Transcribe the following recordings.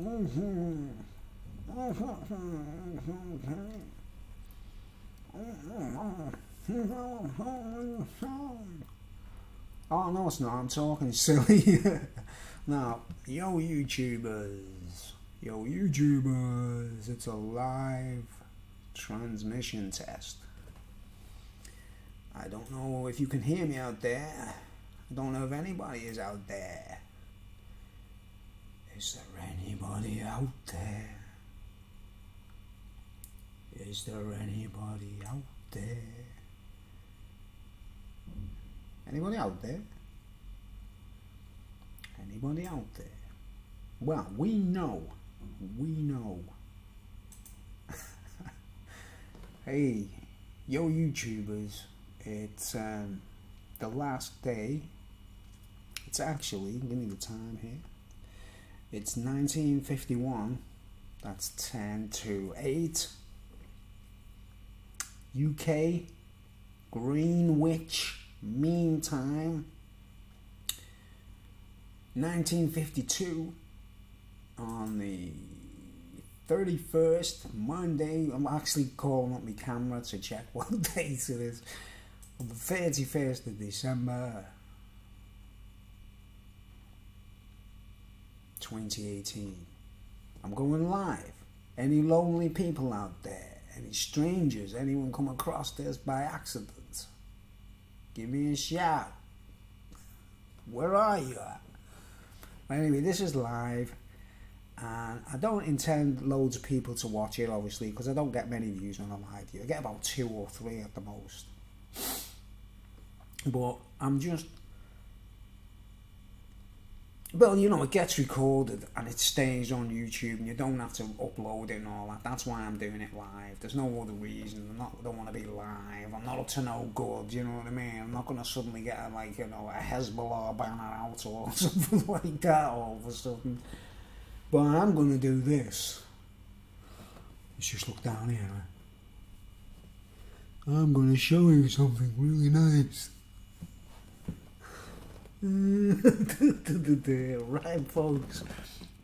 Oh no, it's not. I'm talking silly. Now, yo YouTubers, it's a live transmission test. I don't know if you can hear me out there. I don't know if anybody is out there. Is there anybody out there? Is there anybody out there? Anybody out there? Anybody out there? Well, we know. Hey, yo YouTubers, it's the last day. It's actually, give me the time here. It's 1951. That's 10 to 8. UK, Greenwich Mean Time. 1952 on the 31st, Monday. I'm actually calling up my camera to check what date it is. On the 31st of December 2018. I'm going live. Any lonely people out there? Any strangers? Anyone come across this by accident? Give me a shout. Where are you at? Anyway, this is live, and I don't intend loads of people to watch it, obviously, because I don't get many views on a live video. I get about 2 or 3 at the most. But I'm just... Well, you know, it gets recorded and it stays on YouTube and you don't have to upload it and all that. That's why I'm doing it live. There's no other reason. I don't want to be live. I'm not up to no good, you know what I mean? I'm not going to suddenly get, like, you know, a Hezbollah banner out or something like that all of a sudden. But I'm going to do this. Let's just look down here. I'm going to show you something really nice. Right, folks,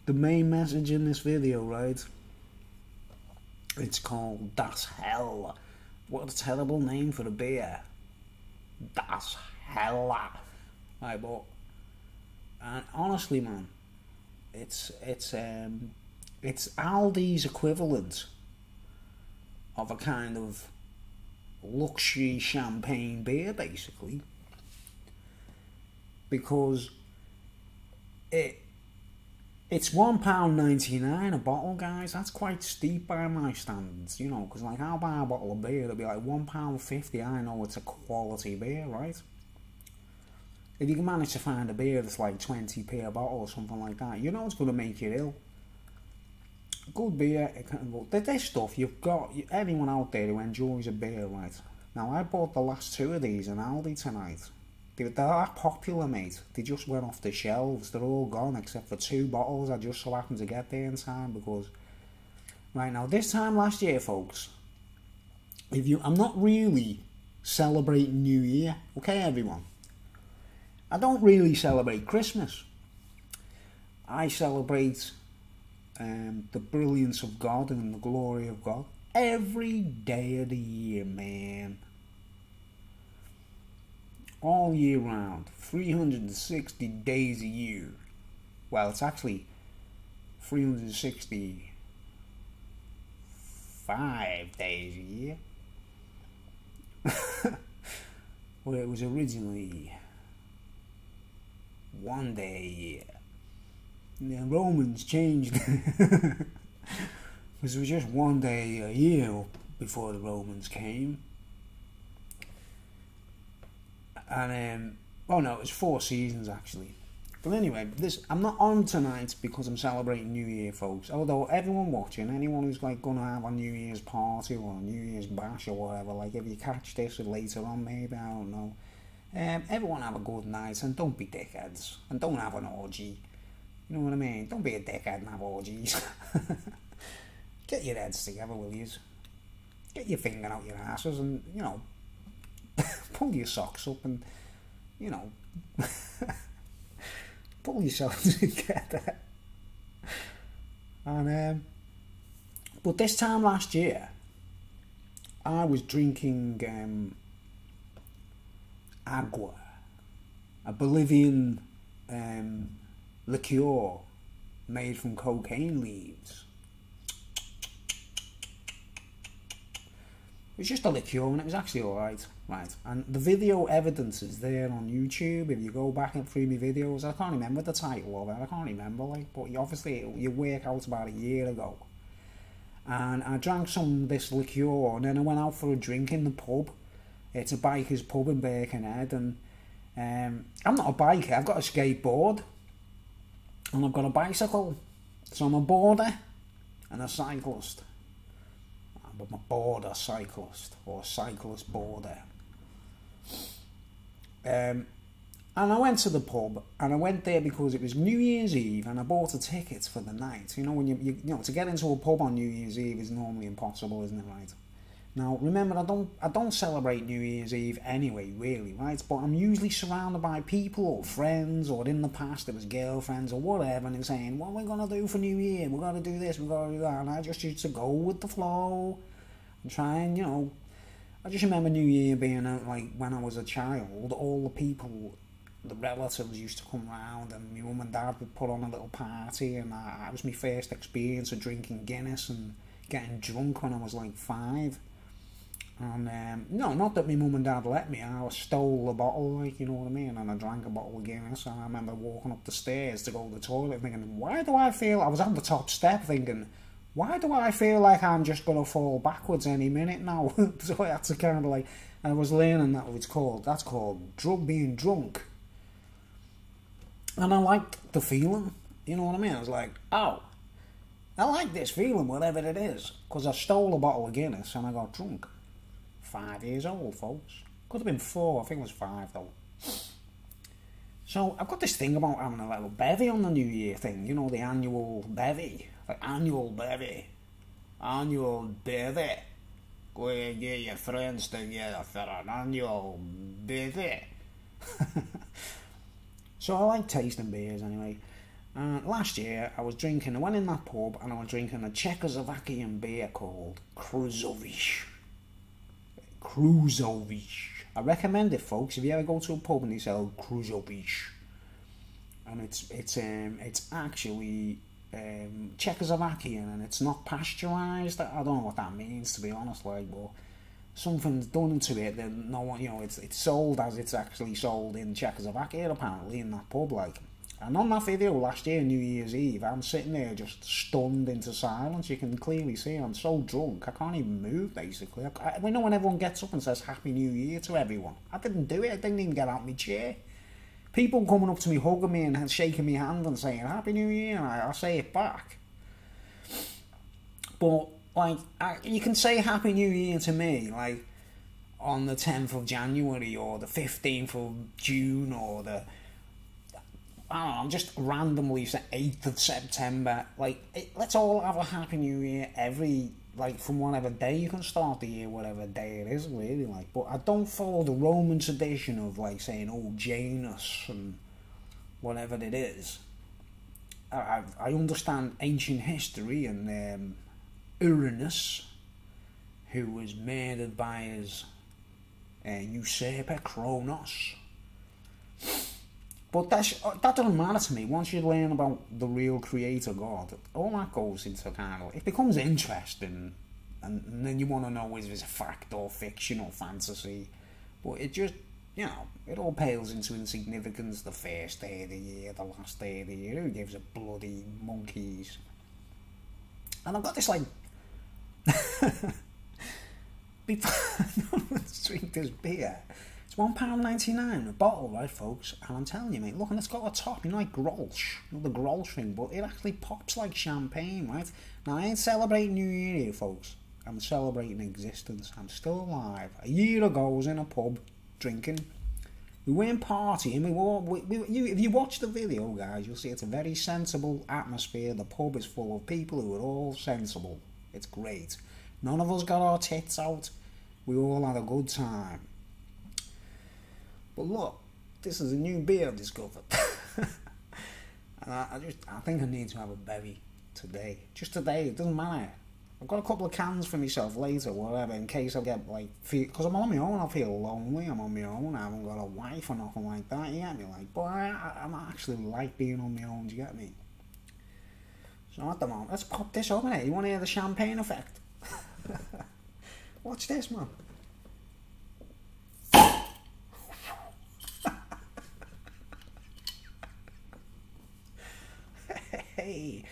the main message in this video, right, it's called Das Hell. What a terrible name for a beer. Das Hell. Right, but and honestly, man, it's Aldi's equivalent of a kind of luxury champagne beer, basically. Because it's £1.99 a bottle, guys. That's quite steep by my standards, you know, because, like, I'll buy a bottle of beer, it'll be like £1.50. I know it's a quality beer, right? If you can manage to find a beer that's like 20p a bottle or something like that, you know it's going to make you ill. Good beer, this stuff, you've got anyone out there who enjoys a beer, right? Now, I bought the last 2 of these in Aldi tonight. They're that popular, mate. They just went off the shelves. They're all gone except for 2 bottles. I just so happened to get there in time because... Right now, this time last year, folks, I'm not really celebrating New Year. Okay, everyone? I don't really celebrate Christmas. I celebrate the brilliance of God and the glory of God every day of the year, man. All year round, 360 days a year. Well, it's actually 365 days a year. Well, it was originally 1 day a year. And the Romans changed it. Because it was just 1 day a year before the Romans came. And, oh no, it's 4 seasons actually. But anyway, I'm not on tonight because I'm celebrating New Year, folks. Although everyone watching, anyone who's like gonna have a New Year's party or a New Year's bash or whatever, like if you catch this later on, maybe, I don't know. Everyone have a good night and don't be dickheads. And don't have an orgy. You know what I mean? Don't be a dickhead and have orgies. Get your heads together, will you? Get your finger out your asses and, you know, pull your socks up and, you know, pull yourself together. And but this time last year, I was drinking agua, a Bolivian liqueur made from cocaine leaves. It was just a liqueur and it was actually alright, right? And the video evidence is there on YouTube. If you go back and through my videos, I can't remember the title of it. I can't remember, like, but obviously you work out about a year ago. And I drank some of this liqueur, and then I went out for a drink in the pub. It's a biker's pub in Birkenhead, and I'm not a biker. I've got a skateboard, and I've got a bicycle. So I'm a boarder and a cyclist. I'm a boarder cyclist, or a cyclist boarder. And I went to the pub, and I went there because it was New Year's Eve, and I bought a ticket for the night. You know, when you know, to get into a pub on New Year's Eve is normally impossible, isn't it, right? Now, remember, I don't celebrate New Year's Eve anyway, really, right? But I'm usually surrounded by people or friends, or in the past it was girlfriends or whatever, and they're saying, what are we going to do for New Year? We're going to do this, we're going to do that. And I just used to go with the flow and try and, you know, I just remember New Year being out, like, when I was a child, all the people, the relatives used to come round, and my mum and dad would put on a little party, and that was my first experience of drinking Guinness and getting drunk when I was like 5. And no, not that my mum and dad let me. I stole a bottle, like, you know what I mean, and I drank a bottle of Guinness. And I remember walking up the stairs to go to the toilet thinking, why do I feel, I was on the top step thinking, why do I feel like I'm just going to fall backwards any minute now? So I had to kind of like, and I was learning that that's called being drunk. And I liked the feeling, you know what I mean? I was like, oh, I like this feeling, whatever it is, because I stole a bottle of Guinness and I got drunk. 5 years old, folks. Could have been 4, I think it was 5 though. So I've got this thing about having a little bevy on the New Year thing, you know, the annual bevy. Like annual bevy. Annual bevy. Go and get your friends together for an annual bevy. So I like tasting beers anyway. Last year I went in that pub and I was drinking a Czechoslovakian beer called Kruzovic. I recommend it, folks, if you ever go to a pub and they sell Kruzovic. And it's actually Czechoslovakian, and it's not pasteurised. I don't know what that means, to be honest, like, but something's done to it that no one, you know, it's sold as it's actually sold in Czechoslovakia, apparently, in that pub, like. And on that video last year, New Year's Eve, I'm sitting there just stunned into silence. You can clearly see I'm so drunk, I can't even move, basically. We know when everyone gets up and says Happy New Year to everyone. I didn't do it, I didn't even get out of my chair. People coming up to me, hugging me and shaking my hand and saying Happy New Year, and I say it back. But, like, you can say Happy New Year to me, like, on the 10th of January or the 15th of June or the, I don't know, I'm just randomly say 8th of September. Like, let's all have a Happy New Year every, like, from whatever day you can start the year, whatever day it is, really, like. But I don't follow the Roman tradition of, like, saying, oh, Janus and whatever it is. I understand ancient history and Uranus, who was murdered by his usurper, Kronos. But that doesn't matter to me. Once you learn about the real creator God, all that goes into kind of, it becomes interesting, and then you want to know is this a fact or fiction or fantasy. But it just, you know, it all pales into insignificance. The first day of the year, the last day of the year, who gives a bloody monkeys? And I've got this, like, let's drink this beer. It's £1.99 a bottle, right, folks? And I'm telling you, mate, look, and it's got a top, you know, like Grolsch, you know, the Grolsch thing, but it actually pops like champagne, right? Now, I ain't celebrating New Year here, folks. I'm celebrating existence. I'm still alive. A year ago, I was in a pub drinking. We weren't partying. If you watch the video, guys, you'll see it's a very sensible atmosphere. The pub is full of people who are all sensible. It's great. None of us got our tits out. We all had a good time. But look, this is a new beer I've discovered. And I think I need to have a bevy. today. Just today, it doesn't matter. I've got a couple of cans for myself later, whatever, in case I get, like, because I'm on my own, I feel lonely, I'm on my own, I haven't got a wife or nothing like that, you get me? Like, but I actually like being on my own, do you get me? So at the moment, let's pop this over there. You want to hear the champagne effect? Watch this, man. Hey,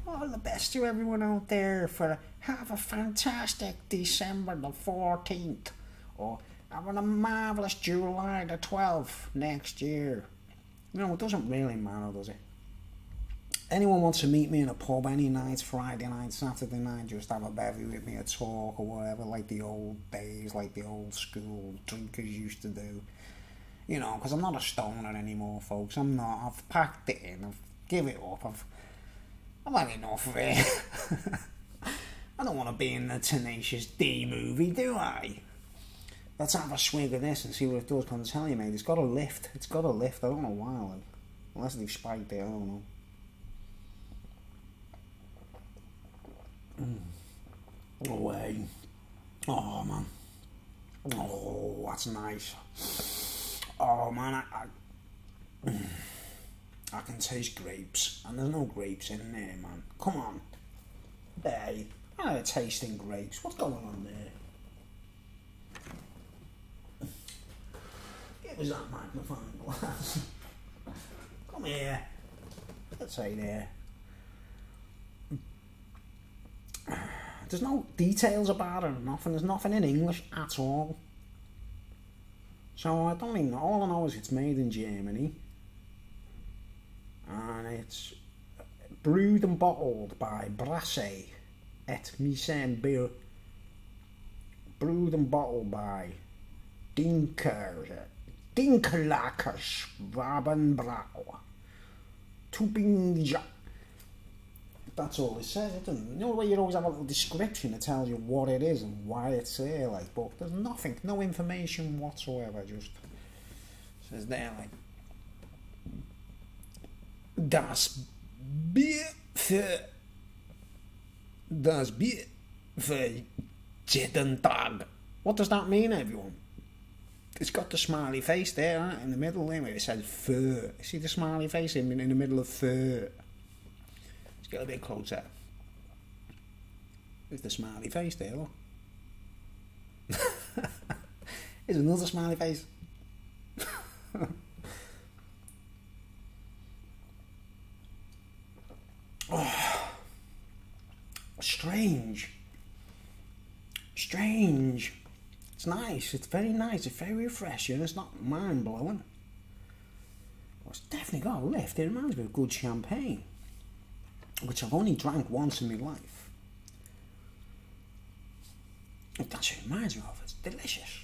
all the best to everyone out there for have a fantastic December the 14th, or having a marvellous July the 12th next year. You know, it doesn't really matter, does it? Anyone wants to meet me in a pub any night, Friday night, Saturday night, just have a bevy with me, a talk or whatever, like the old days, like the old school drinkers used to do. You know, because I'm not a stoner anymore, folks. I'm not. I've packed it in. I've give it up. I've had enough of it. I don't want to be in the Tenacious D movie, do I? Let's have a swig of this and see what it does. I'm telling you, mate, it's got a lift. It's got a lift. I don't know why. Like, unless they've spiked it, I don't know. Away. Oh man. Oh, that's nice. Oh man, I can taste grapes, and there's no grapes in there, man. Come on, hey, I'm tasting grapes. What's going on there? Give us that magnifying glass. Come here. Let's say there. There's no details about it or nothing. There's nothing in English at all. So I don't even know. All I know is it's made in Germany. And it's brewed and bottled by Brasse et Mise Beer. Brewed and bottled by Dinkerlaker Schwabenbrau. Tübingen. That's all it says. It doesn't. You know the way you always have a little description that tells you what it is and why it's there, like, but there's nothing, no information whatsoever. Just says there, like, das Bier für jeden Tag. What does that mean, everyone? It's got the smiley face there, right, in the middle there, where it says für. See the smiley face in the middle of für. Get a bit closer. There's the smiley face there, look. There's another smiley face. Oh, strange. Strange. It's nice. It's very nice. It's very refreshing. It's not mind-blowing. It's definitely got a lift. It reminds me of good champagne, which I've only drank once in my life. That's what it reminds me of. It's delicious.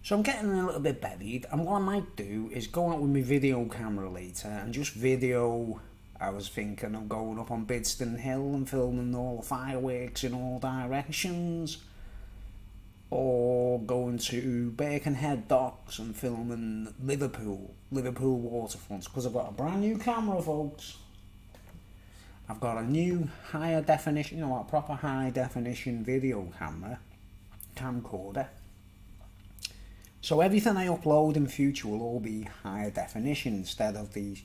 So I'm getting a little bit bevied, and what I might do is go out with my video camera later and just video. I was thinking of going up on Bidston Hill and filming all the fireworks in all directions, or going to Birkenhead Docks and filming Liverpool waterfronts, because I've got a brand new camera, folks. I've got a new higher definition, you know, a proper high definition video camcorder. So everything I upload in future will all be higher definition instead of the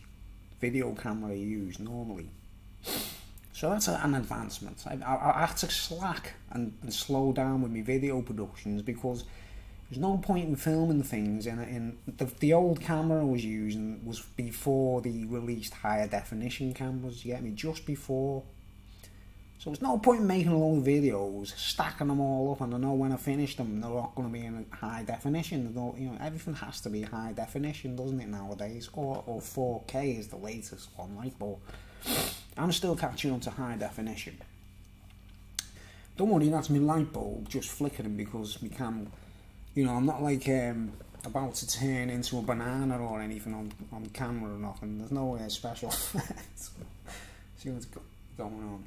video camera I use normally. So that's an advancement. I have to slack and slow down with my video productions, because there's no point in filming things in the old camera I was using was before the released higher definition cameras, you get me, just before. So there's no point in making a load of videos, stacking them all up, and I know when I finish them they're not going to be in high definition. You know, everything has to be high definition, doesn't it, nowadays? Or 4K is the latest one, right? But I'm still catching on to high definition. Don't worry, that's my light bulb just flickering because my cam. You know, I'm not like about to turn into a banana or anything on camera or nothing. There's no special effects. See what's going on.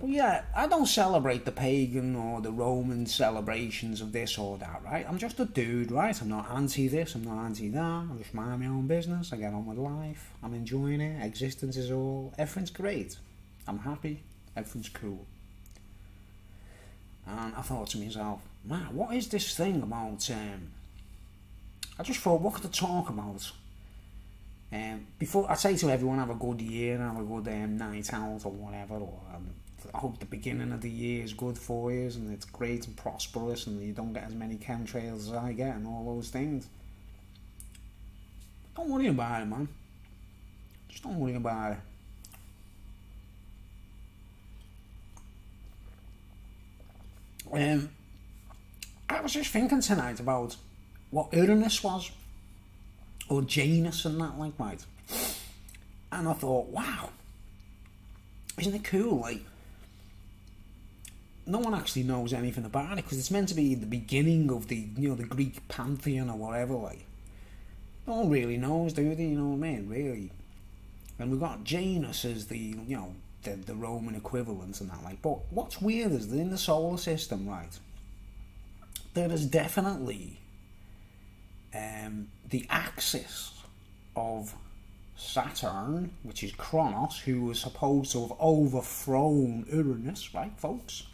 But yeah, I don't celebrate the pagan or the Roman celebrations of this or that, right? I'm just a dude, right? I'm not anti this, I'm not anti that. I just mind my own business. I get on with life. I'm enjoying it. Existence is all. Everything's great. I'm happy. Everything's cool. And I thought to myself, man, what is this thing about? I just thought, what could I talk about? Before I say to everyone, have a good year and have a good night out or whatever, or I hope the beginning of the year is good for you and it's great and prosperous and you don't get as many chemtrails as I get and all those things. Don't worry about it, man. Just don't worry about it. I was just thinking tonight about what Uranus was, or Janus and that, like, right? And I thought, wow, isn't it cool? Like, no one actually knows anything about it because it's meant to be the beginning of the, you know, the Greek pantheon or whatever. Like, no one really knows, do they? You know what I mean? Really. And we've got Janus as the, you know, the Roman equivalent and that, like. But what's weird is that in the solar system, right, there is definitely the axis of Saturn, which is Kronos, who was supposed to have overthrown Uranus, right, folks?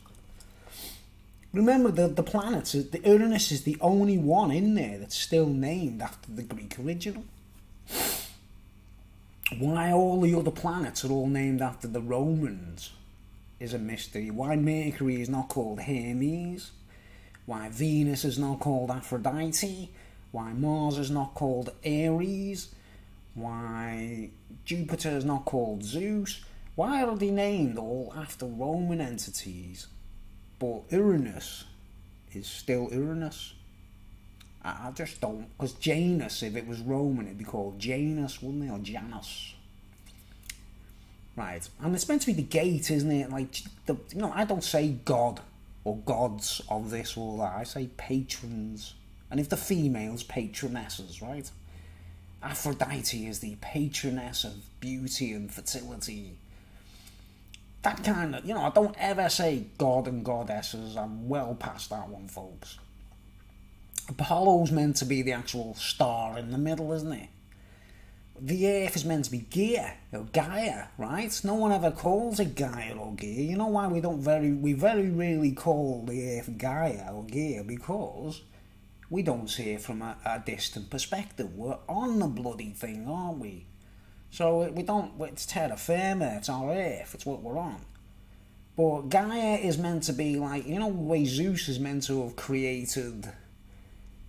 Remember, the planets, the Uranus is the only one in there that's still named after the Greek original. Why all the other planets are all named after the Romans is a mystery. Why Mercury is not called Hermes. Why Venus is not called Aphrodite. Why Mars is not called Ares. Why Jupiter is not called Zeus. Why are they named all after Roman entities? But Uranus is still Uranus. I just don't, because Janus, if it was Roman, it'd be called Janus, wouldn't it, or Janus? Right, and it's meant to be the gate, isn't it? Like, you know, I don't say God or gods of this or that. I say patrons, and if the females, patronesses, right? Aphrodite is the patroness of beauty and fertility. That kind of, you know, I don't ever say God and goddesses. I'm well past that one, folks. Apollo's meant to be the actual star in the middle, isn't it? The Earth is meant to be Gaia, or Gaia, right? No one ever calls it Gaia or Gaia. You know why we very rarely call the Earth Gaia or Gaia? Because we don't see it from a distant perspective. We're on the bloody thing, aren't we? So we don't, it's terra firma, it's our Earth, it's what we're on. But Gaia is meant to be like, you know, the way Zeus is meant to have created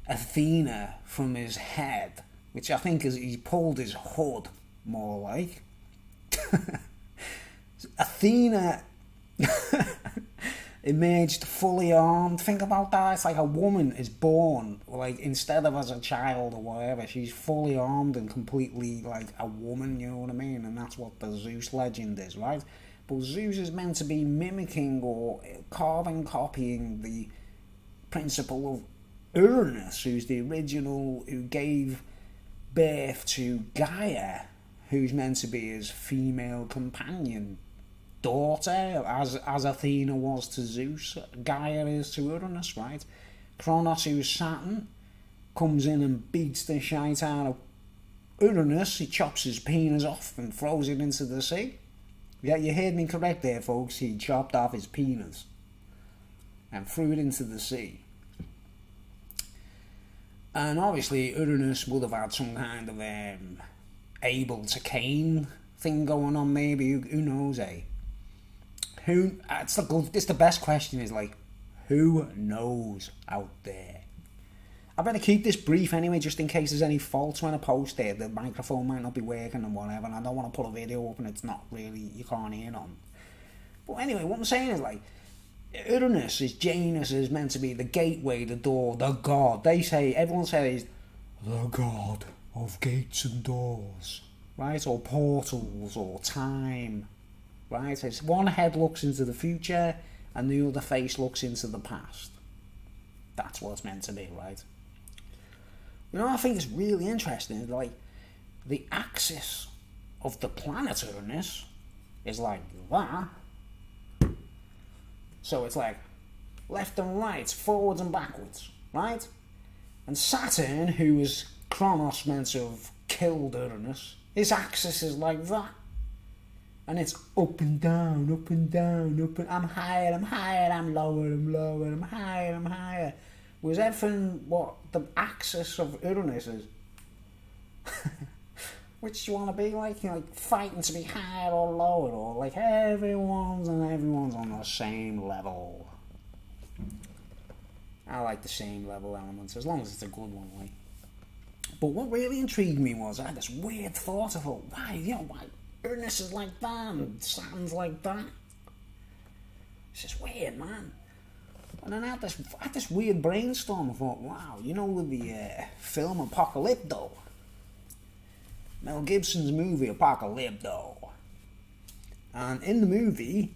Athena from his head, which I think is he pulled his hood, more like. Athena emerged fully armed. Think about that. It's like a woman is born, like, instead of as a child or whatever, she's fully armed and completely like a woman, you know what I mean? And that's what the Zeus legend is, right? But Zeus is meant to be mimicking or copying the principle of Uranus, who's the original, who gave birth to Gaia, who's meant to be his female companion, daughter, as Athena was to Zeus, Gaia is to Uranus, right? Kronos, who's Saturn, comes in and beats the shite out of Uranus. He chops his penis off and throws it into the sea. Yeah, you heard me correct there, folks. He chopped off his penis and threw it into the sea. And obviously Uranus would have had some kind of Abel to Cain thing going on, maybe. Who knows, eh? It's the best question, is like, who knows out there? I better keep this brief anyway, just in case there's any faults when I post it. The microphone might not be working and whatever, and I don't want to put a video up and it's not really, you can't hear on. But anyway, what I'm saying is, like, Uranus is, Janus is meant to be the gateway, the door, the god. Everyone says, the god of gates and doors, right? Or portals, or time, right? It's one head looks into the future and the other face looks into the past. That's what it's meant to be, right? You know, I think it's really interesting, like, the axis of the planet Uranus is like that, So it's like left and right, forwards and backwards, right? And Saturn, who is Kronos meant to have killed Uranus, his axis is like that. And it's up and down, up and down, up and... I'm higher, I'm lower, I'm higher, I'm higher. Whereas everything, what the axis of Uranus is... Which do you want to be like? You know, like fighting to be higher or lower, or like everyone's on the same level. I like the same level elements, as long as it's a good one, like. But what really intrigued me was, I had this weird thought. I thought, why Uranus is like that, and Saturn's like that? It's just weird, man. And then I had this weird brainstorm. I thought, wow, you know, with the film Apocalypto, Mel Gibson's movie Apocalypto, and in the movie,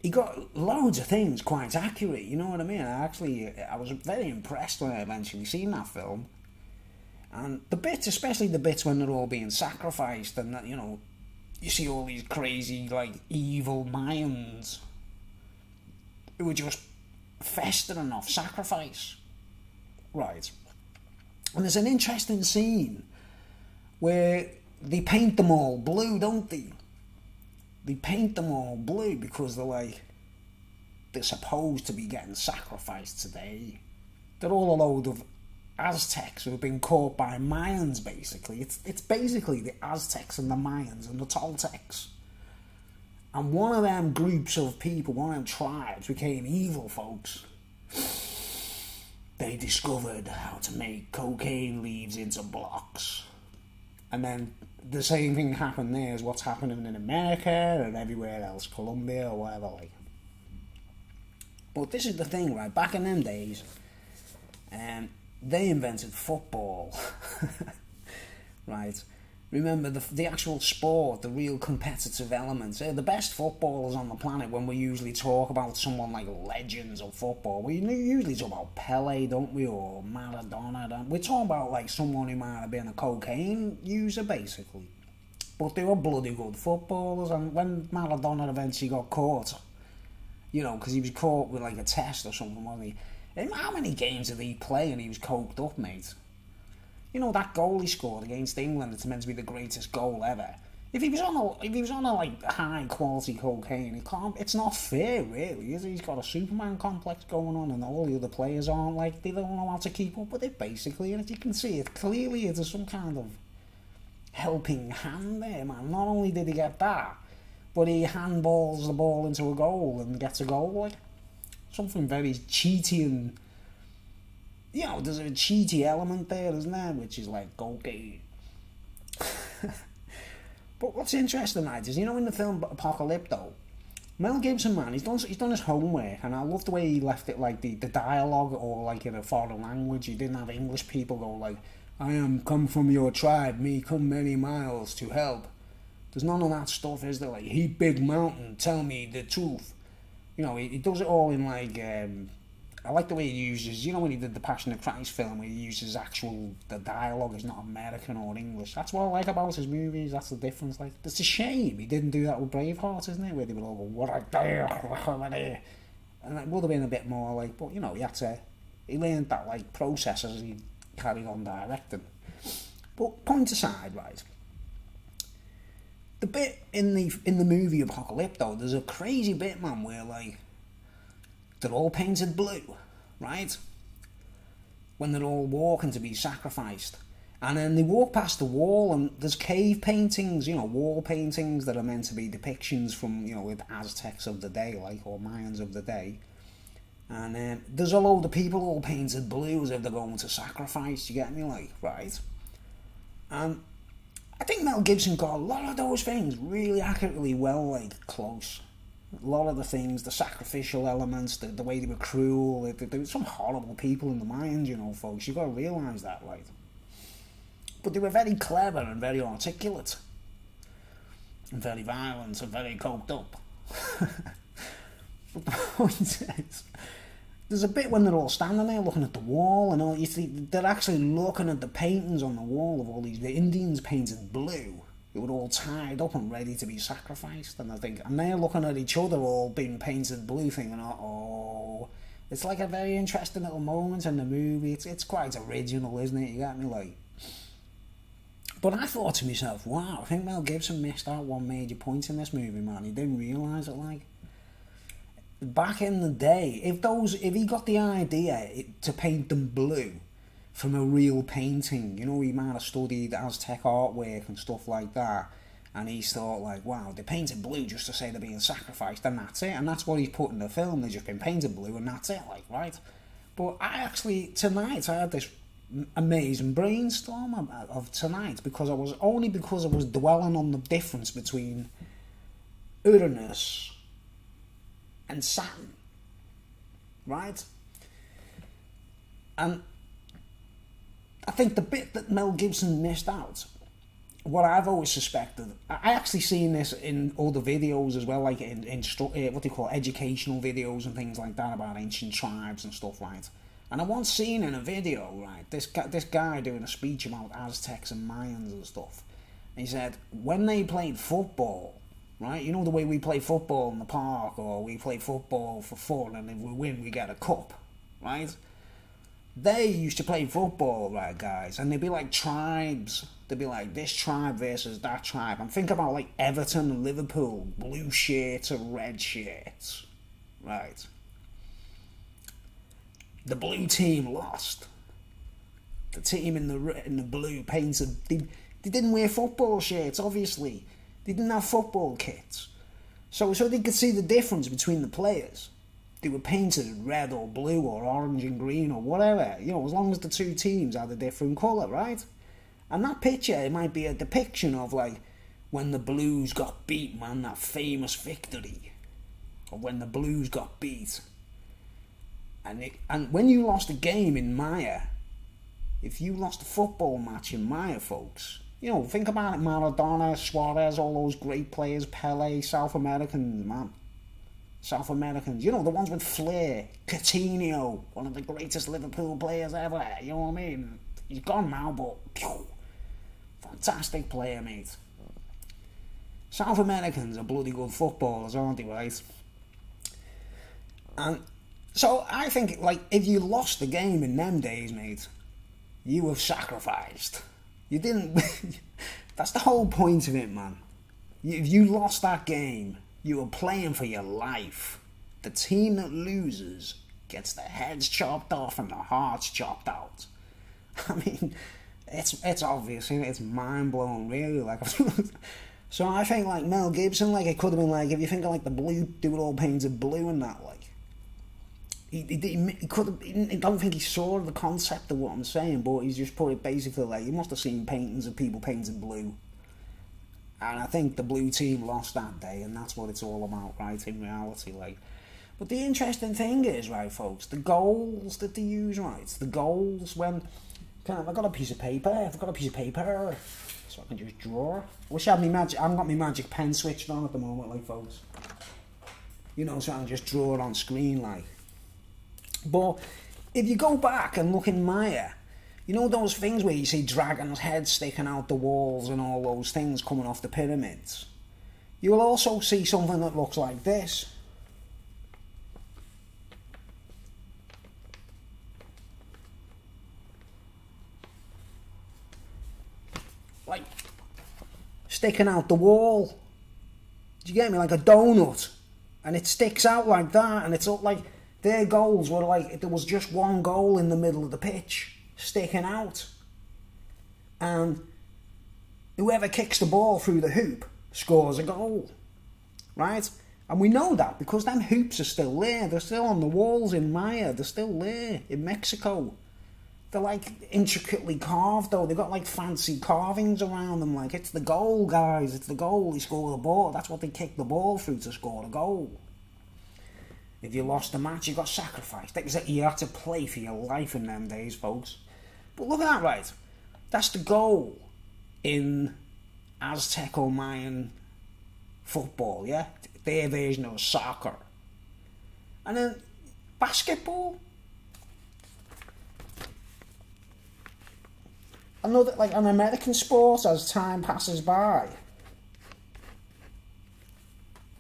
he got loads of things quite accurate, you know what I mean? I was very impressed when I eventually seen that film. And the bits, especially the bits when they're all being sacrificed, and that, you know, you see all these crazy, like, evil Mayans who were just festering off sacrifice. Right. And there's an interesting scene where they paint them all blue, don't they? They paint them all blue because they're supposed to be getting sacrificed today. They're all a load of Aztecs who have been caught by Mayans, basically. It's basically the Aztecs and the Mayans and the Toltecs. And one of them groups of people, one of them tribes, became evil folks. They discovered how to make cocaine leaves into blocks. And then the same thing happened there as what's happening in America and everywhere else, Colombia or whatever, like. But this is the thing, right? Back in them days, they invented football, right? Remember, the actual sport, the real competitive elements. The best footballers on the planet, when we usually talk about someone like legends of football, we usually talk about Pele, don't we, or Maradona. We're talking about like someone who might have been a cocaine user, basically. But they were bloody good footballers, and when Maradona eventually got caught, you know, because he was caught with like a test or something, wasn't he? And how many games did he play and he was coked up, mate? You know, that goal he scored against England, it's meant to be the greatest goal ever. If he was on a like high quality cocaine, it's not fair, really, is it? He's got a Superman complex going on, and all the other players aren't, like, they don't know how to keep up with it, basically. And as you can see, it clearly is some kind of helping hand there, man. Not only did he get that, but he handballs the ball into a goal and gets a goal, like. Something very cheaty, and, you know, there's a cheaty element there, isn't there? Which is like cocaine. But what's interesting, right, is, you know, in the film Apocalypto, Mel Gibson, man, he's done his homework, and I love the way he left it, like, the dialogue, or like in a foreign language. He didn't have English people go like, I am come from your tribe, me come many miles to help. There's none of that stuff, is there? Like, he big mountain, tell me the truth. You know, he does it all in, like, I like the way he uses, you know, when he did the Passion of Christ film, where he uses the dialogue is not American or English. That's what I like about his movies, that's the difference. Like, it's a shame he didn't do that with Braveheart, isn't it? Where they would all go, what a day, and it would have been a bit more, like, but, you know, he learned that, like, process as he carried on directing. But, point aside, right, the bit in the movie Apocalypto, there's a crazy bit, man, where, like, they're all painted blue, right? When they're all walking to be sacrificed. And then they walk past the wall, and there's cave paintings, you know, wall paintings that are meant to be depictions from, you know, with Aztecs of the day, like, or Mayans of the day. And there's a load of people all painted blue as if they're going to sacrifice, you get me, like, right? And I think Mel Gibson got a lot of those things really accurately well, like, close. A lot of the things, the sacrificial elements, the way they were cruel, there were some horrible people in the Mayans, you know, folks. You've got to realise that, right? But they were very clever and very articulate. And very violent and very coked up. But the point is, there's a bit when they're all standing there looking at the wall, and all, you see, they're actually looking at the paintings on the wall of all these Indians painted blue. They were all tied up and ready to be sacrificed, and and they're looking at each other all being painted blue, thinking, oh, it's like a very interesting little moment in the movie. It's quite original, isn't it? You get me, like. But I thought to myself, wow, I think Mel Gibson missed out one major point in this movie, man. He didn't realise it, like. Back in the day, if he got the idea to paint them blue from a real painting, you know, he might have studied Aztec artwork and stuff like that, and he's thought like, wow, they painted blue just to say they're being sacrificed, and that's it, and that's what he's put in the film. They've just been painted blue, and that's it, like, right? But tonight I had this amazing brainstorm of tonight, because I was dwelling on the difference between Uranus and Saturn, right? And I think the bit that Mel Gibson missed out, what I've always suspected, I actually seen this in other videos as well, like in what they call educational videos and things like that about ancient tribes and stuff, right? And I once seen in a video, right, this guy doing a speech about Aztecs and Mayans and stuff. And he said, when they played football, right, you know the way we play football in the park, or we play football for fun, and if we win we get a cup, right? They used to play football, right, guys, and they'd be like tribes. They'd be like this tribe versus that tribe. And think about like Everton and Liverpool, blue shirts and red shirts, right? The blue team lost. The team in the blue painted. They didn't wear football shirts, obviously. They didn't have football kits. So they could see the difference between the players. They were painted red or blue or orange and green or whatever, you know, as long as the two teams had a different colour, right? And that picture, it might be a depiction of, like, when the Blues got beat, man, that famous victory. Or when the Blues got beat. And when you lost a game in Maya, if you lost a football match in Maya, folks, you know, think about it, Maradona, Suarez, all those great players, Pele, South Americans, man. South Americans, you know, the ones with flair. Coutinho, one of the greatest Liverpool players ever, you know what I mean? He's gone now, but phew, fantastic player, mate. South Americans are bloody good footballers, aren't they, right? And so I think, like, if you lost the game in them days, mate, you have sacrificed. You didn't... That's the whole point of it, man. If you lost that game, you were playing for your life. The team that loses gets their heads chopped off and their hearts chopped out. I mean, it's obvious, it's mind-blowing, really. Like, so I think, like, Mel Gibson, like, it could have been, like, if you think of, like, the blue, do it all painted blue and that, like, he could have, I don't think he saw the concept of what I'm saying, but he's just put it basically like, he must have seen paintings of people painted blue. And I think the blue team lost that day, and that's what it's all about, right, in reality, like. But the interesting thing is, right, folks, the goals that they use, right, the goals when, I've got a piece of paper, so I can just draw. I wish I had I haven't got my magic pen switched on at the moment, like, folks. You know, so I can just draw it on screen, like. But if you go back and look in Maya, you know those things where you see dragons' heads sticking out the walls and all those things coming off the pyramids? You will also see something that looks like this. Like, sticking out the wall. Do you get me? Like a donut. And it sticks out like that, and it's all like... Their goals were like, there was just one goal in the middle of the pitch, sticking out. And whoever kicks the ball through the hoop scores a goal, right? And we know that because them hoops are still there. They're still on the walls in Maya. They're still there in Mexico. They're like intricately carved though. They've got like fancy carvings around them. Like, it's the goal, guys. It's the goal. They score the ball. That's what they kick the ball through to score the goal. If you lost the match, you got sacrificed. You had to play for your life in them days, folks. But look at that, right? That's the goal in Aztec or Mayan football, yeah? Their version of soccer. And then basketball. Another, like an American sport as time passes by.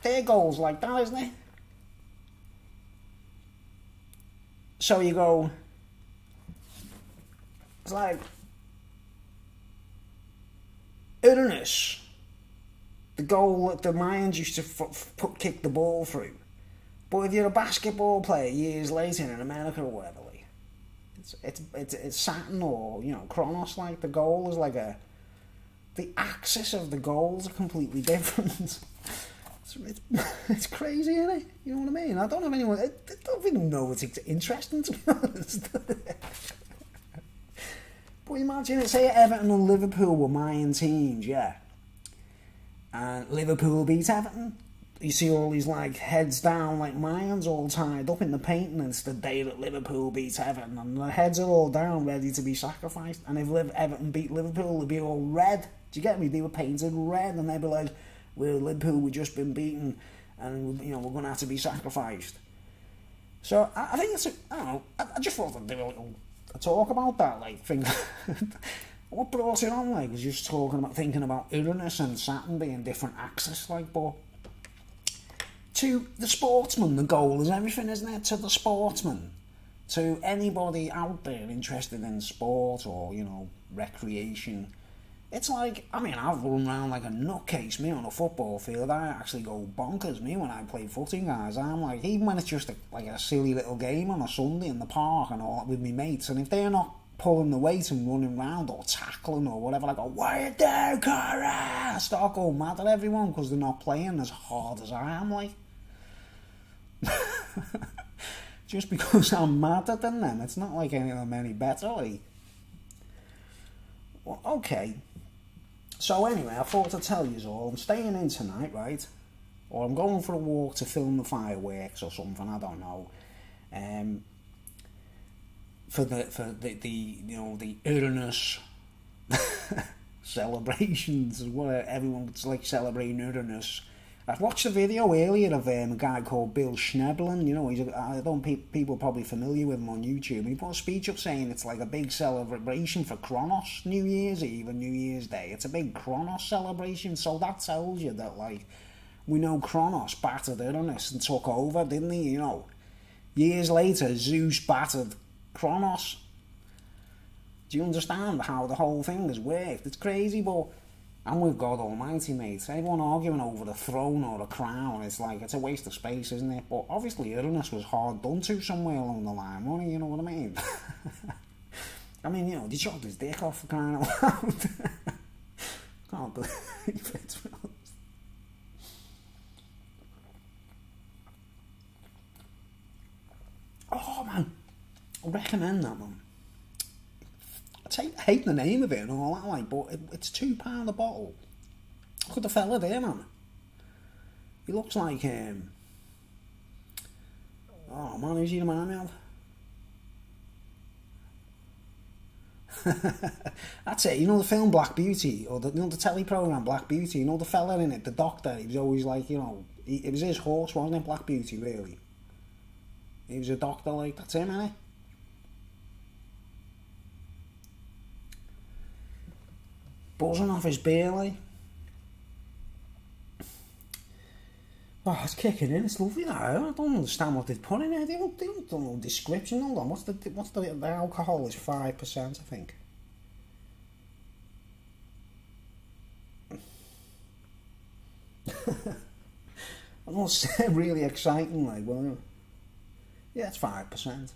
their goal's like that, isn't it? So you go, it's like, Uranus, the goal that the Mayans used to kick the ball through. But if you're a basketball player years later in America or whatever, like, it's Saturn or, you know, Kronos, like, the goal is like the axis of the goals are completely different. It's crazy, isn't it? You know what I mean? I don't have anyone, I don't even know it's interesting, to be honest. But imagine it, say Everton and Liverpool were Mayan teams, yeah. And Liverpool beat Everton. You see all these, like, heads down, like Mayans all tied up in the painting, and it's the day that Liverpool beats Everton, and the heads are all down, ready to be sacrificed. And if Everton beat Liverpool, they'd be all red. Do you get me? They were painted red, and they'd be like, well, Liverpool, we've just been beaten, and, you know, we're going to have to be sacrificed. So, I think it's, I don't know, I just thought I'd do a little talk about that, like, thing. What brought it on, like, was just thinking about Uranus and Saturn being different axes, like, but to the sportsman, the goal is everything, isn't it? To the sportsman, to anybody out there interested in sport or, you know, recreation, it's like, I mean, I've run around like a nutcase, me, on a football field. I actually go bonkers, me, when I play footy, guys. I'm like, even when it's just like a silly little game on a Sunday in the park and all that with me mates, and if they're not pulling the weight and running around or tackling or whatever, I go, what you do, Cara? I start going mad at everyone because they're not playing as hard as I am, like. Just because I'm madder than them, it's not like any of them any better, like. Well, okay. So anyway, I thought to tell you all, I'm staying in tonight, right? Or I'm going for a walk to film the fireworks or something, I don't know. For the you know, the Uranus celebrations, what everyone's like celebrating Uranus. I watched a video earlier of a guy called Bill Schneblin. You know, I don't people are probably familiar with him on YouTube. And he put a speech up saying it's like a big celebration for Kronos, New Year's Eve and New Year's Day. It's a big Kronos celebration, so that tells you that, like, we know Kronos battered Uranus and took over, didn't he? You know, years later, Zeus battered Kronos. Do you understand how the whole thing has worked? It's crazy, but I'm with God Almighty, mate. Everyone arguing over the throne or the crown, it's like, it's a waste of space, isn't it? But obviously Uranus was hard done to somewhere along the line, wasn't he? You know what I mean? I mean, you know, they chopped his dick off for crying out loud. Can't believe it, to be honest. Oh, man. I recommend that, man. I hate the name of it and all that, like, but it's £2 a bottle. Look at the fella there, man. He looks like, oh man, who's he remind me of? That's it, you know the film Black Beauty, or the, you know, the telly programme Black Beauty, you know the fella in it, the doctor, he was always like, you know, it was his horse, wasn't it, Black Beauty, really? He was a doctor, like, that's him, innit? Buzzing off his beer, like. Oh, it's kicking in. It's lovely now. I don't understand what they've put in there. They don't know description. Hold on. What's the alcohol is 5%, I think. I don't say really exciting, like, well, yeah, it's 5%.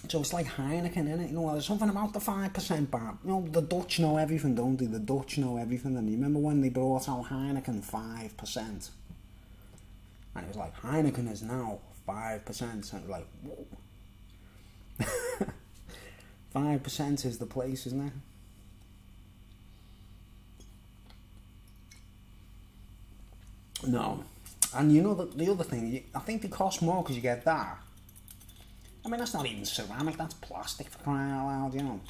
So it's like Heineken, innit? You know, there's something about the 5% bar. You know, the Dutch know everything, don't they? The Dutch know everything. And you remember when they brought out Heineken 5%? And it was like, Heineken is now 5%. And it was like, whoa. 5% is the place, isn't it? No. And you know, the other thing, I think they cost more because you get that. I mean, that's not even ceramic, that's plastic, for crying out loud, you know.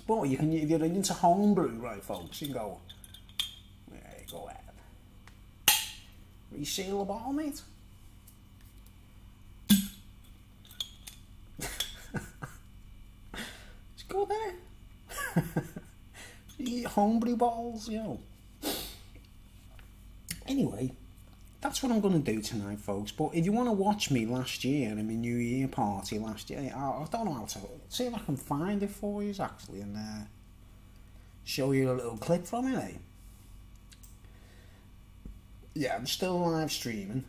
But you can, if you're into homebrew, right, folks, you can go, there you go ahead. Reseal the bottle, mate. It's good, eh? You get homebrew bottles, you know. Anyway, that's what I'm going to do tonight, folks. But if you want to watch me last year in my New Year party last year, I don't know how to see if I can find it for you actually and show you a little clip from it. Eh? Yeah, I'm still live streaming.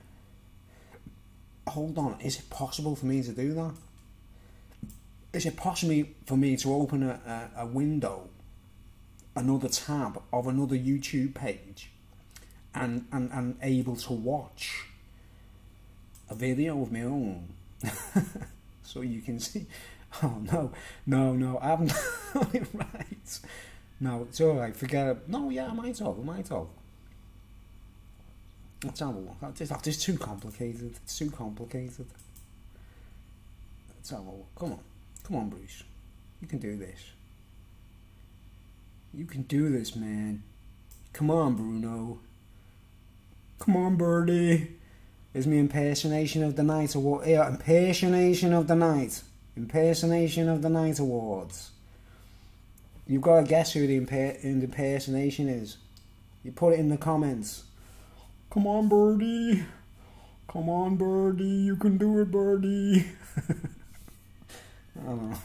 Hold on, is it possible for me to do that? Is it possible for me to open a window, another tab of another YouTube page, and able to watch a video of my own? So you can see. Oh no, I haven't done it right. No, it's alright, forget it. No, yeah, I might have. Let's have a look. It's too complicated. It's too complicated. Let's have a look. Come on, Bruce. You can do this. You can do this, man. Come on, Bruno. Come on, Birdie. There's my impersonation of the night award. Yeah, impersonation of the night. Impersonation of the night awards. You've got to guess who the impersonation is. You put it in the comments. Come on, Birdie. Come on, Birdie. You can do it, Birdie. I don't know.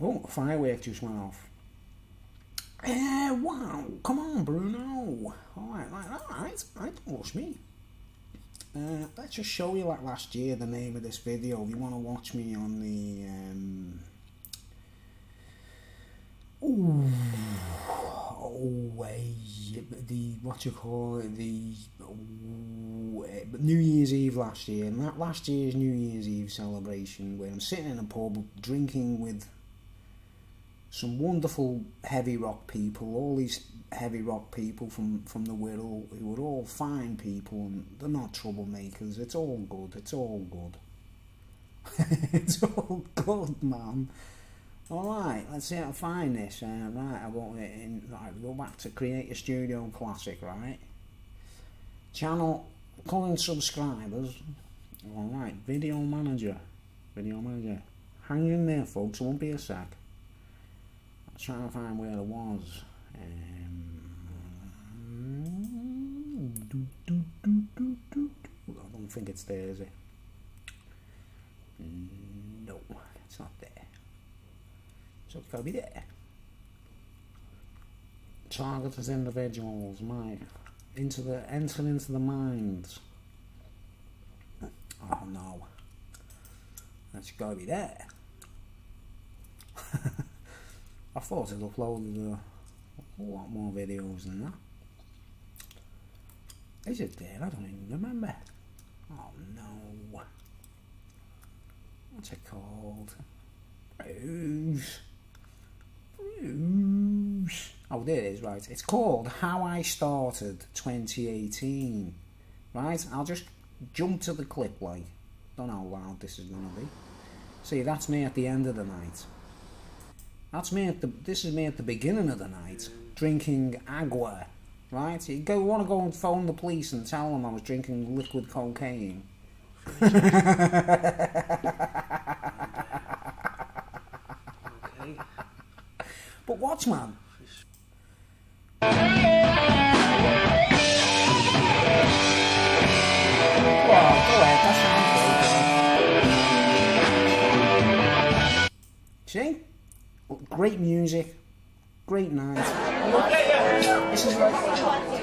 Oh, a firework just went off. Wow. Come on, Bruno. Alright. Don't rush me. Let's just show you, like last year, the name of this video. If you want to watch me on the... what you call it, the New Year's Eve last year, and that last year's New Year's Eve celebration where I'm sitting in a pub drinking with some wonderful heavy rock people, all these heavy rock people from the Wirral who were all fine people and they're not troublemakers. It's all good. It's all good, man. Alright, let's see how to find this. Right, I got it in. Right, we go back to Create a Studio Classic, right? Channel, current subscribers. Alright, Video Manager. Hang in there, folks, it won't be a sec. I'm trying to find where it was. I don't think it's there, is it? No, it's not there. So it's got to be there. Targeted individuals, enter into the minds. Oh no, that's got to be there. I thought it uploaded a lot more videos than that. Is it there? I don't even remember. Oh no. What's it called? Bruce. Oh, there it is, right. It's called How I Started 2018. Right, I'll just jump to the clip, like. Don't know how loud this is going to be. See, that's me at the end of the night. This is me at the beginning of the night, drinking agua. Right? You want to go and phone the police and tell them I was drinking liquid cocaine. Okay. But watch, man. Wow, go ahead, that sounds great. See? Great music, great night. This is like,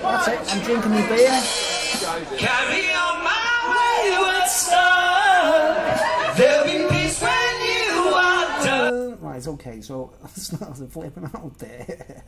that's it, I'm drinking my beer. Carry on my wayward son. There'll be peace when you are done. Right, okay, so it's not flipping out there.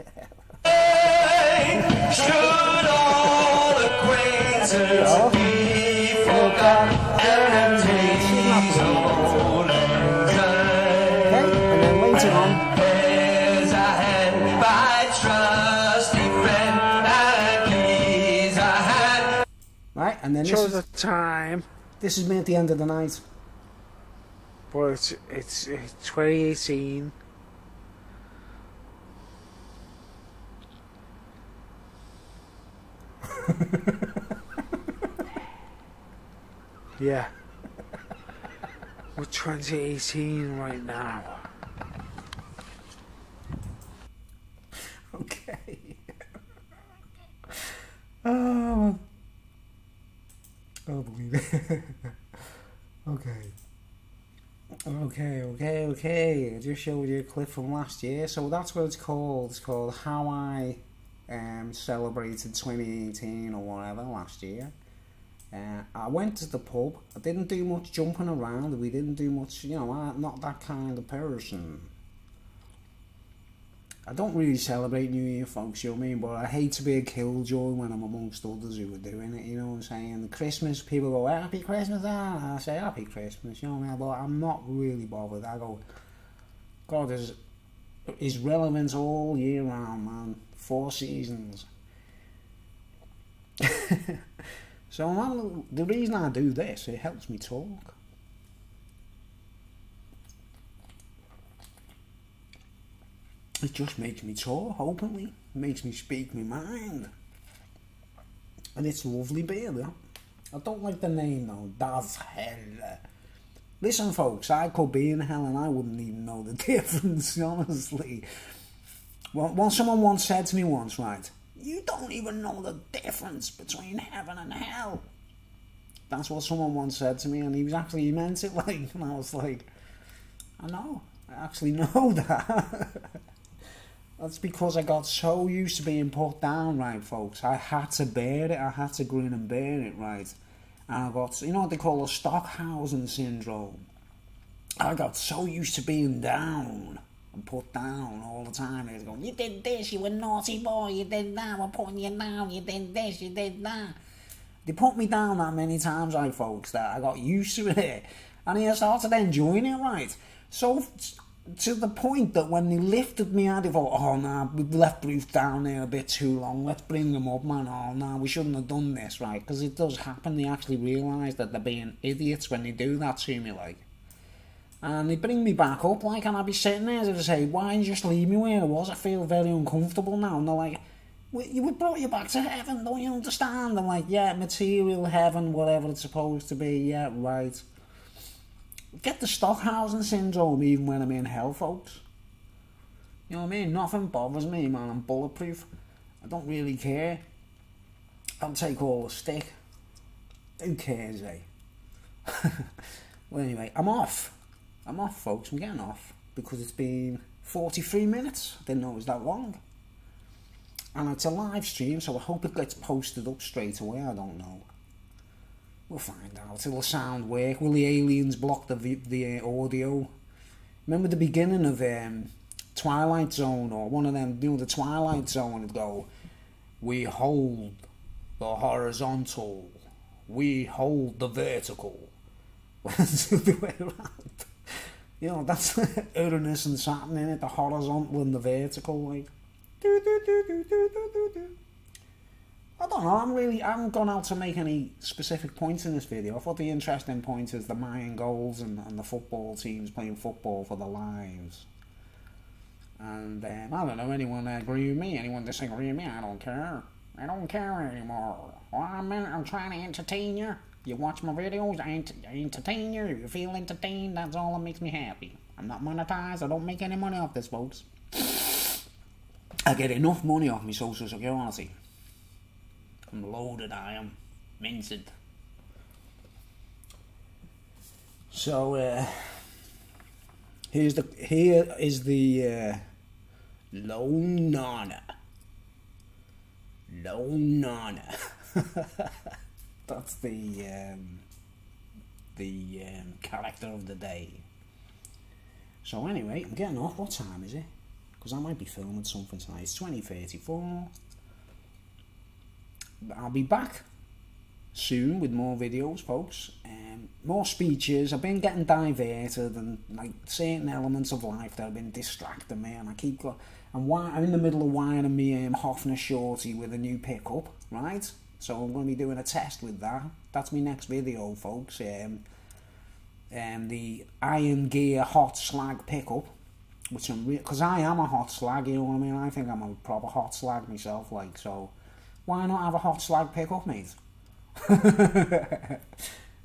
Should all acquaintance be forgot and days old and kind. Okay, and then later on, there's a hand by trusty friend and please a hand. Right, and then Show the time. This is me at the end of the night. But it's 2018. Yeah. We're 2018 right now. Okay. Oh, Oh, believe it. Okay. I just showed you a clip from last year. So that's what it's called. It's called How I Celebrated 2018 or whatever last year. I went to the pub. I didn't do much jumping around. We didn't do much, you know, I'm not that kind of person. I don't really celebrate New Year, folks, you know what I mean? But I hate to be a killjoy when I'm amongst others who are doing it, you know what I'm saying? Christmas, people go, Happy Christmas, I say Happy Christmas, you know what I mean? But I'm not really bothered. I go, God is relevant all year round, man. 4 seasons. So the reason I do this, it helps me talk. It just makes me talk openly. It makes me speak my mind. And it's lovely beer, though. I don't like the name, though. Das Hell. Listen, folks, I could be in hell and I wouldn't even know the difference, honestly. Well, someone once said to me once, right, you don't even know the difference between heaven and hell. That's what someone once said to me, and he meant it like, and I was like, I know, I actually know that. That's because I got so used to being put down, right, folks. I had to bear it. I had to grin and bear it, right. And I got, you know what they call a Stockhausen syndrome. I got so used to being down and put down all the time. They go, you did this, you were a naughty boy, you did that, we're putting you down, you did this, you did that. They put me down that many times, right, folks, that I got used to it. And I started enjoying it, right. So, to the point that when they lifted me out, they thought, oh no, we've left Bruce down there a bit too long, let's bring him up, man. Oh no, we shouldn't have done this, right? Because it does happen, they actually realise that they're being idiots when they do that to me, like. And they bring me back up, like, and I'll be sitting there and say, why didn't you just leave me where I was? I feel very uncomfortable now. And they're like, we brought you back to heaven, don't you understand? I'm like, yeah, material heaven, whatever it's supposed to be, yeah, right. Get the Stockhausen syndrome even when I'm in hell, folks. You know what I mean? Nothing bothers me, man. I'm bulletproof. I don't really care. I'll take all the stick. Who cares, eh? Well, anyway, I'm off. I'm off, folks. I'm getting off. Because it's been 43 minutes. I didn't know it was that long. And it's a live stream, so I hope it gets posted up straight away. I don't know. We'll find out. Will the sound work? Will the aliens block the audio? Remember the beginning of Twilight Zone, or one of them, you know, the Twilight Zone would go, we hold the horizontal, we hold the vertical. It's the other way around. You know, that's Uranus and Saturn in it, the horizontal and the vertical, like. I don't know, I haven't gone out to make any specific points in this video. I thought the interesting point is the Mayan goals and the football teams playing football for their lives. And I don't know, anyone agree with me, anyone disagree with me, I don't care. I don't care anymore. I'm trying to entertain you. You watch my videos, I entertain you. You feel entertained, that's all that makes me happy. I'm not monetized, I don't make any money off this, folks. I get enough money off my social security. I'm loaded, I am. Minted. So, here is the Lone Nana. Lone Nana. That's the character of the day. So anyway, I'm getting off. What time is it? Because I might be filming something tonight. It's 20:34. I'll be back soon with more videos, folks. More speeches. I've been getting diverted, and like certain elements of life that have been distracting me, and I keep going. I'm in the middle of wiring me Hofner Shorty with a new pickup, right? So I'm going to be doing a test with that. That's my next video, folks. The Iron Gear Hot Slag pickup, which because I am a hot slag, you know what I mean? I think I'm a proper hot slag myself, like, so why not have a hot slag pickup, mate?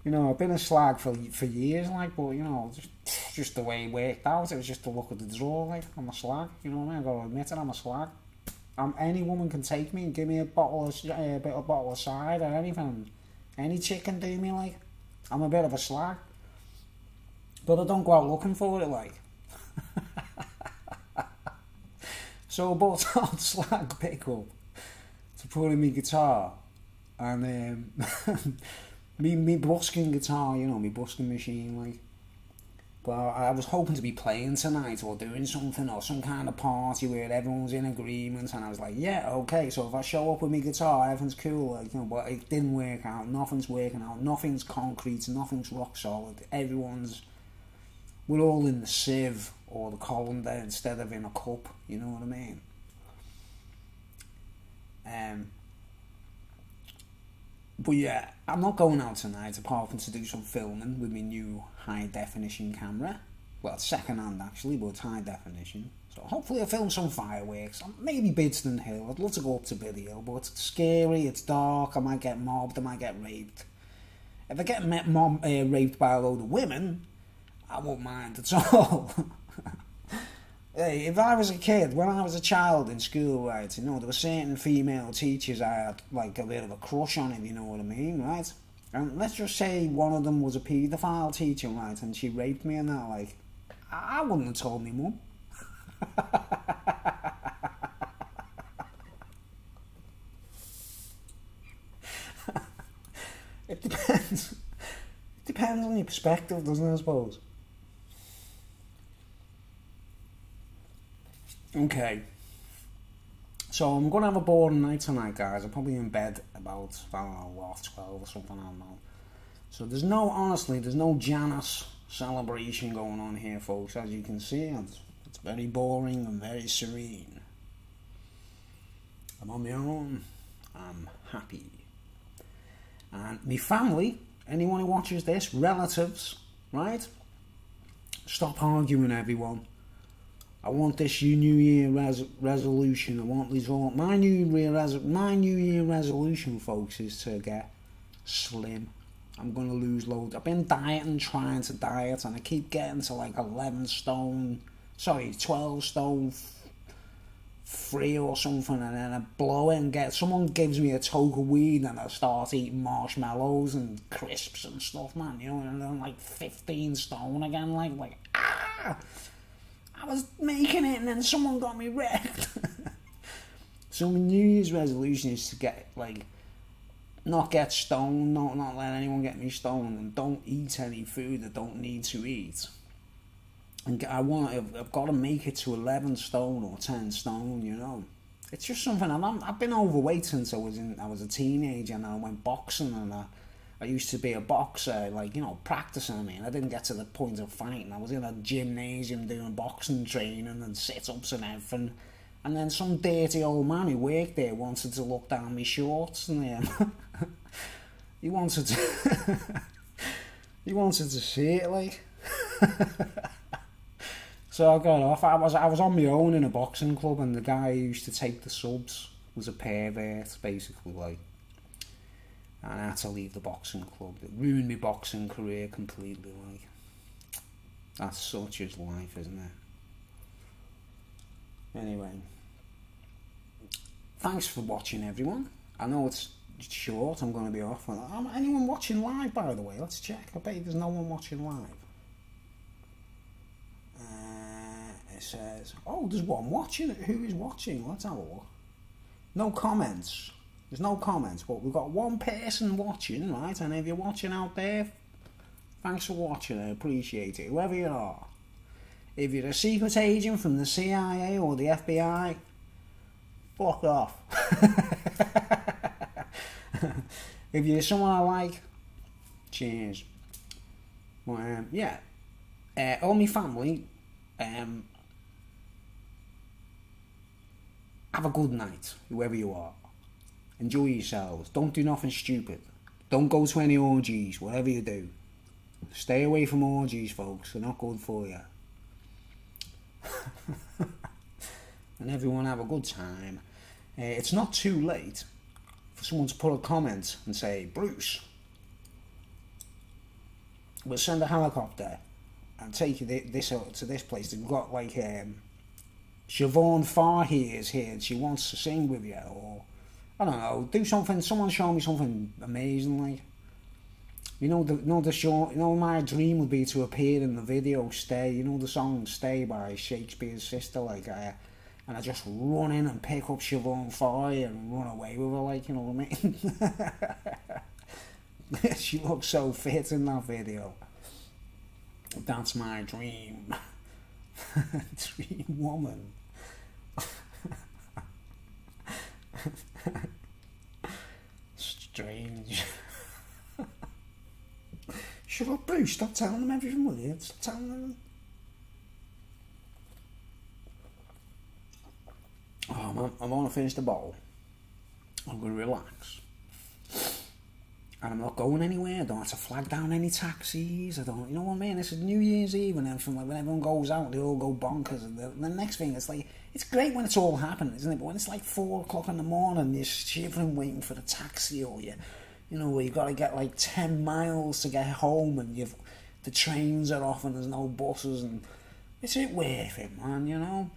You know, I've been a slag for years, like, but you know, just the way it worked out. It was just to look at the draw, like, I'm a slag. You know what I mean? I gotta admit it, I'm a slag. Any woman can take me and give me a bottle of cider or anything. Any chick can do me, like. I'm a bit of a slag. But I don't go out looking for it, like. So I bought out slag pickup to put in my guitar. And me busking guitar, you know, me busking machine, like. But I was hoping to be playing tonight or doing something or some kind of party where everyone's in agreement, and I was like, yeah, okay, so if I show up with my guitar, everything's cool, like, you know, but it didn't work out, nothing's working out, nothing's concrete, nothing's rock solid, we're all in the sieve or the colander instead of in a cup, you know what I mean? But yeah, I'm not going out tonight apart from to do some filming with my new high definition camera. Well, it's second hand actually, but it's high definition. So hopefully I'll film some fireworks. Maybe Bidston Hill. I'd love to go up to Biddy Hill, but it's scary, it's dark, I might get mobbed, I might get raped. If I get raped by a load of women, I won't mind at all. Hey, if I was a kid, when I was a child in school, right, you know, there were certain female teachers I had, like, a bit of a crush on, if you know what I mean, right? And let's just say one of them was a paedophile teacher, right, and she raped me and that, like, I wouldn't have told me mum. It depends. It depends on your perspective, doesn't it, I suppose? Okay, so I'm going to have a boring night tonight, guys. I'm probably in bed about, I don't know, 12 or something, I don't know. So there's no Janus celebration going on here, folks. As you can see, it's very boring and very serene. I'm on my own, I'm happy. And my family, anyone who watches this, relatives, right? Stop arguing, everyone. I want this New Year resolution. I want these all. My New Year resolution, folks, is to get slim. I'm gonna lose loads. I've been dieting, trying to diet, and I keep getting to like 12 stone 3 or something, and then I blow it and someone gives me a toke of weed, and I start eating marshmallows and crisps and stuff, man. You know, and I'm like 15 stone again, like ah. I was making it and then someone got me wrecked. So my New Year's resolution is to get, like, not get stoned, not let anyone get me stoned, and don't eat any food I don't need to eat. And I've got to make it to 11 stone or 10 stone, you know. It's just something, I've been overweight since I was a teenager, and I went boxing, and I used to be a boxer, like, you know, practicing. I mean, I didn't get to the point of fighting. I was in a gymnasium doing boxing training and sit-ups and everything. And then some dirty old man who worked there wanted to look down my shorts, and he wanted to see it, like. So I got off. I was on my own in a boxing club, and the guy who used to take the subs was a pervert, basically, like. And I had to leave the boxing club. It ruined my boxing career completely, like. That's such is life, isn't it? Anyway. Thanks for watching, everyone. I know it's short, I'm going to be off. Anyone watching live, by the way? Let's check. I bet there's no one watching live. It says, oh, there's one watching. Who is watching? Let's have a look. No comments. There's no comments, but we've got one person watching, right? And if you're watching out there, thanks for watching, I appreciate it, whoever you are. If you're a secret agent from the CIA or the FBI, fuck off. If you're someone I like, cheers. Well, yeah. All my family, have a good night, whoever you are. Enjoy yourselves. Don't do nothing stupid. Don't go to any orgies, whatever you do. Stay away from orgies, folks. They're not good for you. And everyone have a good time. It's not too late for someone to put a comment and say, Bruce, we'll send a helicopter and take you to this place. They've got like Siobhan Farhi is here and she wants to sing with you, or I don't know, do something. Someone show me something amazing, like. the short. My dream would be to appear in the video "Stay." You know the song "Stay" by Shakespeare's sister, like, and I just run in and pick up Siobhan Fry and run away with her, like, you know what I mean? She looks so fit in that video. That's my dream. Dream woman. Strange. Shut up, Bruce. Stop telling them everything, will you? Stop telling them. Oh man, I want to finish the bottle. I'm going to relax. And I'm not going anywhere. I don't have to flag down any taxis. I don't, you know what I mean? This is New Year's Eve and everything. Like, when everyone goes out, they all go bonkers. And the next thing, it's like, it's great when it's all happening, isn't it? But when it's like 4 o'clock in the morning, you're shivering waiting for the taxi, or you know, where you got to get like 10 miles to get home, and the trains are off and there's no buses, and is it worth it, man? You know,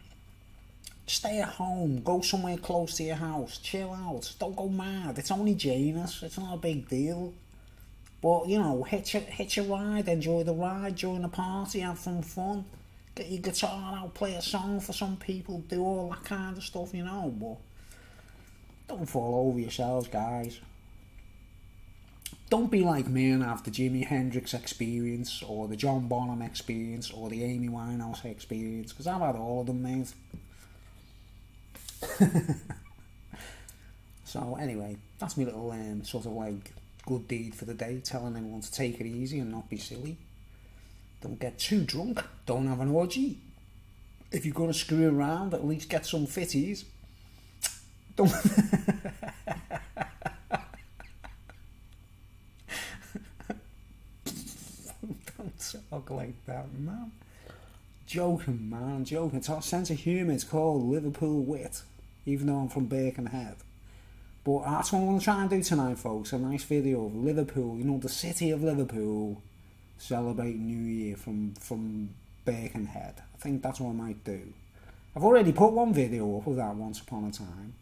stay at home, go somewhere close to your house, chill out, don't go mad. It's only Janus, it's not a big deal. But you know, hitch a ride, enjoy the ride, join the party, have some fun, get your guitar out, play a song for some people, do all that kind of stuff, you know. But don't fall over yourselves, guys. Don't be like me and have the Jimi Hendrix experience, or the John Bonham experience, or the Amy Winehouse experience, because I've had all of them, mate. So anyway, that's my little sort of like good deed for the day, telling everyone to take it easy and not be silly. Don't get too drunk, don't have an orgy. If you're going to screw around, at least get some fitties. Don't talk like that, man. Joking, man, joking. It's our sense of humour. It's called Liverpool wit, even though I'm from Birkenhead. But that's what I'm going to try and do tonight, folks. A nice video of Liverpool, you know, the city of Liverpool, celebrating New Year from Birkenhead. I think that's what I might do. I've already put one video up of that once upon a time,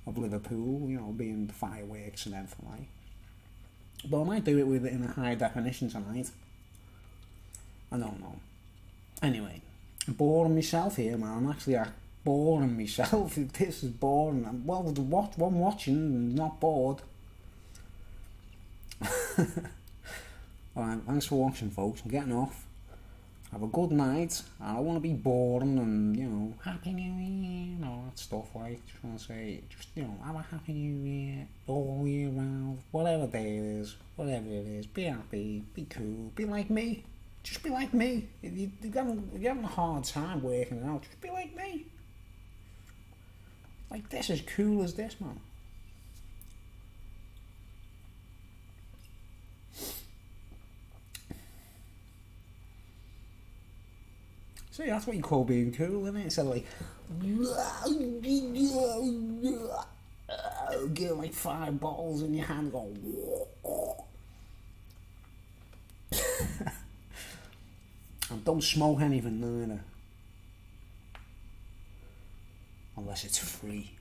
of Liverpool, you know, being the fireworks and everything like. But I might do it with it in a high definition tonight. I don't know. Anyway, I'm boring myself here, man. I'm actually boring myself. This is boring. Well, what I'm watching, I'm not bored. Alright, thanks for watching, folks. I'm getting off. Have a good night. I don't want to be boring and, you know, Happy New Year and all that stuff. Like, just want to say, just, you know, have a Happy New Year all year round. Whatever day it is, whatever it is. Be happy, be cool, be like me. Just be like me. If you're having a hard time working it out, just be like me. Like, this is cool as this, man. See, that's what you call being cool, isn't it? Instead of like, get like 5 bottles in your hand, go. And don't smoke anything neither. Unless it's free.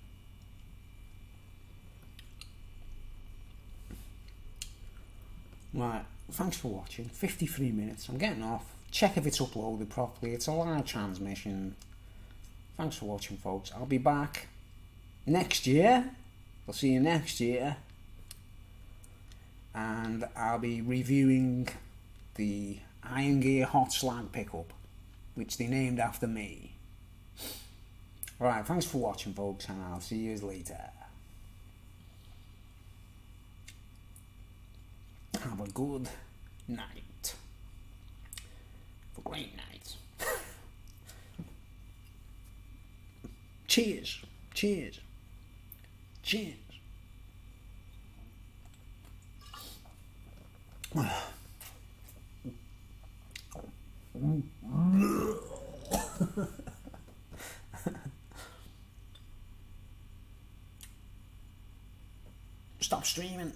Right, thanks for watching. 53 minutes. I'm getting off. Check if it's uploaded properly. It's a live transmission. Thanks for watching, folks. I'll be back next year. I'll see you next year. And I'll be reviewing the Iron Gear Hot Slag pickup, which they named after me. Alright, thanks for watching, folks, and I'll see you later. Have a good night. Have a great night. Cheers. Cheers. Cheers. Stop streaming.